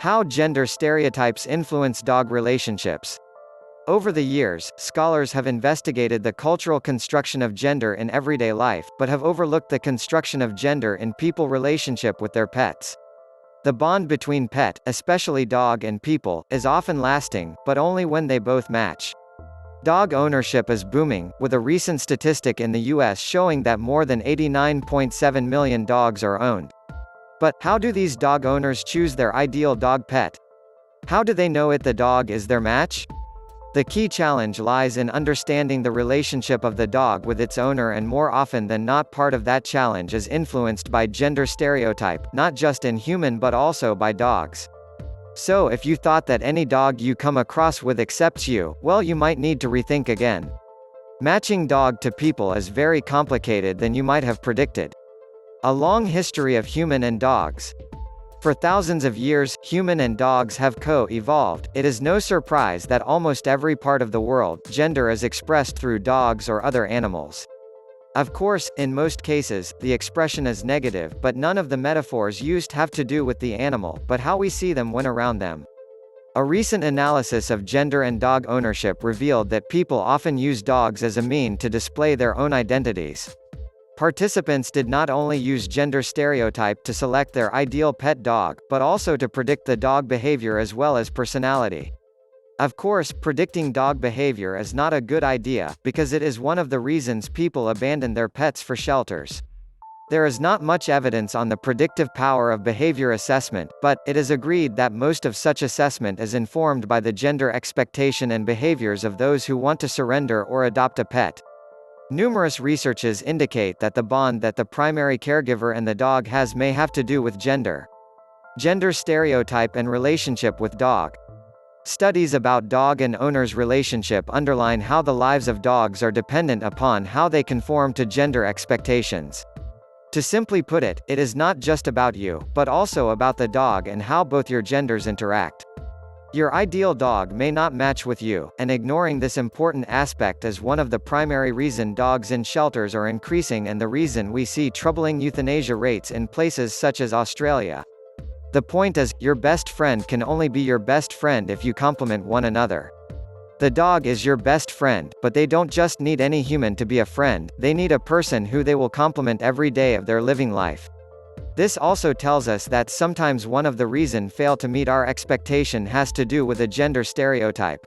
How gender stereotypes influence dog relationships. Over the years, scholars have investigated the cultural construction of gender in everyday life, but have overlooked the construction of gender in people relationship with their pets. The bond between pet, especially dog and people, is often lasting, but only when they both match. Dog ownership is booming, with a recent statistic in the US showing that more than 89.7 million dogs are owned. But, how do these dog owners choose their ideal dog pet? How do they know the dog is their match? The key challenge lies in understanding the relationship of the dog with its owner, and more often than not part of that challenge is influenced by gender stereotype, not just in human but also by dogs. So if you thought that any dog you come across with accepts you, well, you might need to rethink again. Matching dog to people is very complicated than you might have predicted. A long history of human and dogs. For thousands of years, human and dogs have co-evolved. It is no surprise that almost every part of the world, gender is expressed through dogs or other animals. Of course, in most cases, the expression is negative, but none of the metaphors used have to do with the animal, but how we see them when around them. A recent analysis of gender and dog ownership revealed that people often use dogs as a means to display their own identities. Participants did not only use gender stereotype to select their ideal pet dog, but also to predict the dog behavior as well as personality. Of course, predicting dog behavior is not a good idea, because it is one of the reasons people abandon their pets for shelters. There is not much evidence on the predictive power of behavior assessment, but it is agreed that most of such assessment is informed by the gender expectation and behaviors of those who want to surrender or adopt a pet. Numerous researches indicate that the bond that the primary caregiver and the dog has may have to do with gender. Gender stereotype and relationship with dog. Studies about dog and owner's relationship underline how the lives of dogs are dependent upon how they conform to gender expectations. To simply put it, it is not just about you, but also about the dog and how both your genders interact. Your ideal dog may not match with you, and ignoring this important aspect is one of the primary reasons dogs in shelters are increasing and the reason we see troubling euthanasia rates in places such as Australia. The point is, your best friend can only be your best friend if you complement one another. The dog is your best friend, but they don't just need any human to be a friend, they need a person who they will complement every day of their living life. This also tells us that sometimes one of the reasons fail to meet our expectation has to do with a gender stereotype.